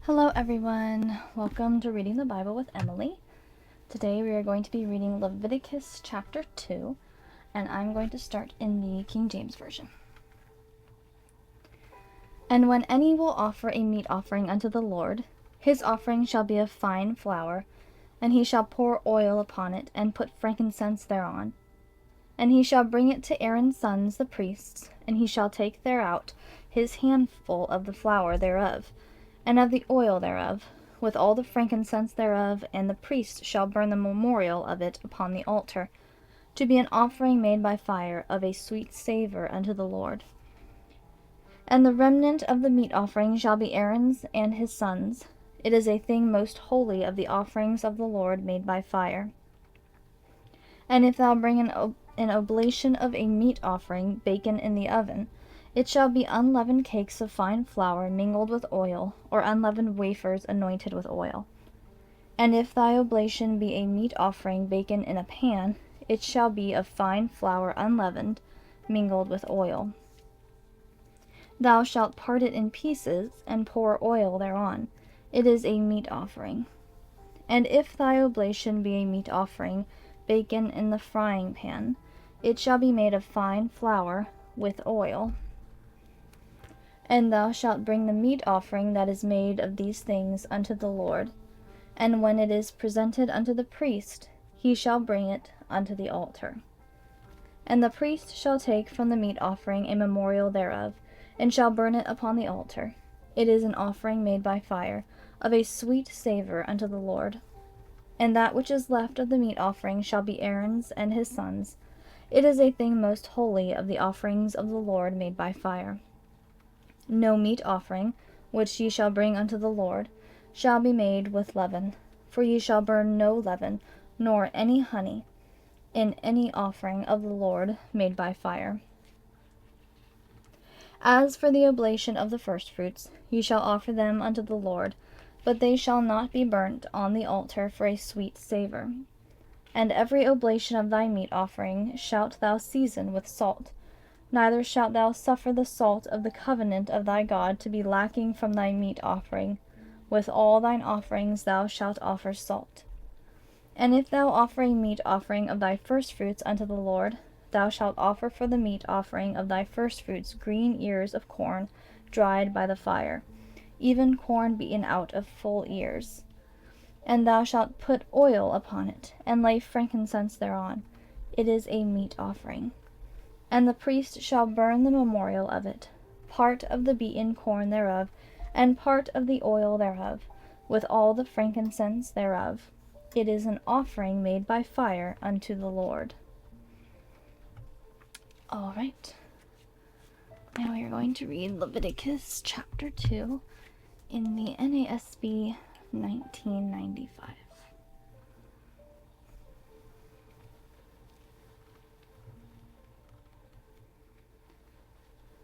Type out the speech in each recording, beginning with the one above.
Hello everyone, welcome to Reading the Bible with Emily. Today we are going to be reading Leviticus chapter 2, and I'm going to start in the King James Version. And when any will offer a meat offering unto the Lord, his offering shall be of fine flour, and he shall pour oil upon it, and put frankincense thereon. And he shall bring it to Aaron's sons the priests, and he shall take thereout his handful of the flour thereof, and of the oil thereof, with all the frankincense thereof, and the priest shall burn the memorial of it upon the altar, to be an offering made by fire of a sweet savour unto the Lord. And the remnant of the meat offering shall be Aaron's and his sons. It is a thing most holy of the offerings of the Lord made by fire. And if thou bring an oblation of a meat offering baken in the oven, it shall be unleavened cakes of fine flour mingled with oil, or unleavened wafers anointed with oil. And if thy oblation be a meat offering baken in a pan, it shall be of fine flour unleavened, mingled with oil. Thou shalt part it in pieces, and pour oil thereon. It is a meat offering. And if thy oblation be a meat offering baken in the frying pan, it shall be made of fine flour with oil. And thou shalt bring the meat offering that is made of these things unto the Lord. And when it is presented unto the priest, he shall bring it unto the altar. And the priest shall take from the meat offering a memorial thereof, and shall burn it upon the altar. It is an offering made by fire, of a sweet savour unto the Lord. And that which is left of the meat offering shall be Aaron's and his sons. It is a thing most holy of the offerings of the Lord made by fire. No meat offering, which ye shall bring unto the Lord, shall be made with leaven, for ye shall burn no leaven, nor any honey, in any offering of the Lord made by fire. As for the oblation of the firstfruits, ye shall offer them unto the Lord, but they shall not be burnt on the altar for a sweet savour. And every oblation of thy meat offering shalt thou season with salt. Neither shalt thou suffer the salt of the covenant of thy God to be lacking from thy meat offering. With all thine offerings thou shalt offer salt. And if thou offer a meat offering of thy firstfruits unto the Lord, thou shalt offer for the meat offering of thy firstfruits green ears of corn dried by the fire, even corn beaten out of full ears. And thou shalt put oil upon it, and lay frankincense thereon. It is a meat offering. And the priest shall burn the memorial of it, part of the beaten corn thereof, and part of the oil thereof, with all the frankincense thereof. It is an offering made by fire unto the Lord. All right. Now we are going to read Leviticus chapter 2 in the NASB 1995.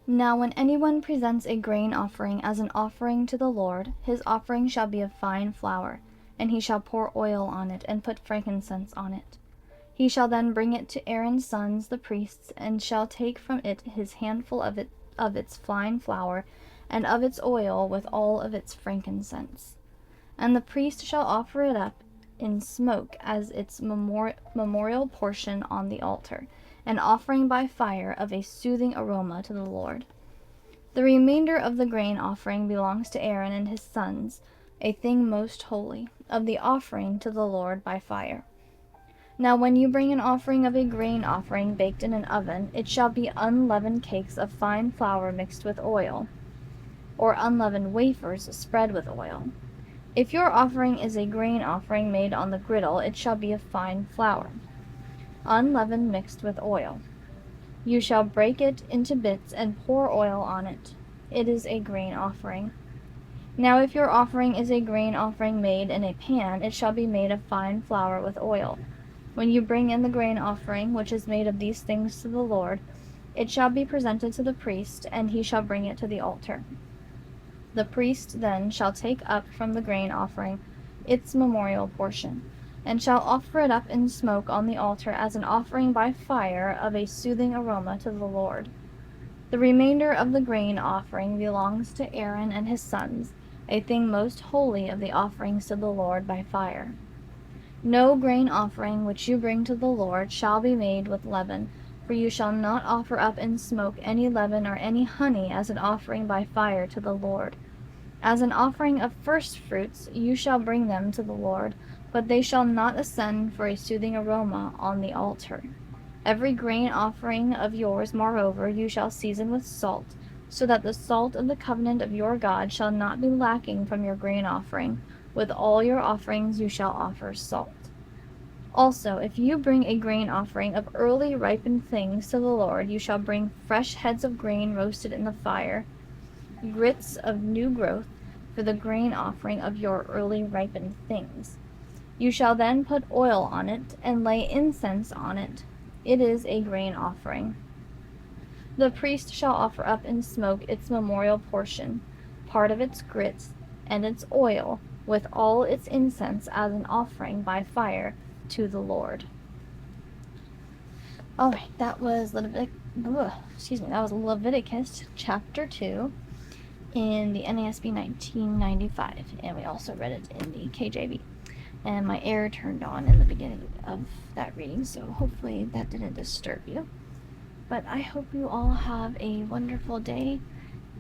Now when anyone presents a grain offering as an offering to the Lord, his offering shall be of fine flour, and he shall pour oil on it, and put frankincense on it. He shall then bring it to Aaron's sons the priests, and shall take from it his handful of its fine flour, and of its oil, with all of its frankincense. And the priest shall offer it up in smoke as its memorial portion on the altar, an offering by fire of a soothing aroma to the Lord. The remainder of the grain offering belongs to Aaron and his sons, a thing most holy, of the offering to the Lord by fire. Now when you bring an offering of a grain offering baked in an oven, it shall be unleavened cakes of fine flour mixed with oil, or unleavened wafers spread with oil. If your offering is a grain offering made on the griddle, it shall be of fine flour, unleavened mixed with oil. You shall break it into bits and pour oil on it. It is a grain offering. Now if your offering is a grain offering made in a pan, it shall be made of fine flour with oil. When you bring in the grain offering, which is made of these things to the Lord, it shall be presented to the priest, and he shall bring it to the altar. The priest then shall take up from the grain offering its memorial portion, and shall offer it up in smoke on the altar as an offering by fire of a soothing aroma to the Lord. The remainder of the grain offering belongs to Aaron and his sons, a thing most holy of the offerings to the Lord by fire. No grain offering which you bring to the Lord shall be made with leaven, for you shall not offer up in smoke any leaven or any honey as an offering by fire to the Lord. As an offering of first fruits you shall bring them to the Lord, but they shall not ascend for a soothing aroma on the altar. Every grain offering of yours, moreover, you shall season with salt, so that the salt of the covenant of your God shall not be lacking from your grain offering. With all your offerings you shall offer salt. Also, if you bring a grain offering of early ripened things to the Lord, you shall bring fresh heads of grain roasted in the fire, grits of new growth, for the grain offering of your early ripened things. You shall then put oil on it, and lay incense on it. It is a grain offering. The priest shall offer up in smoke its memorial portion, part of its grits, and its oil, with all its incense as an offering by fire to the Lord. Alright, that was Leviticus chapter 2 in the NASB 1995, and we also read it in the KJV. And my air turned on in the beginning of that reading, so hopefully that didn't disturb you. But I hope you all have a wonderful day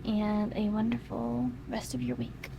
and a wonderful rest of your week.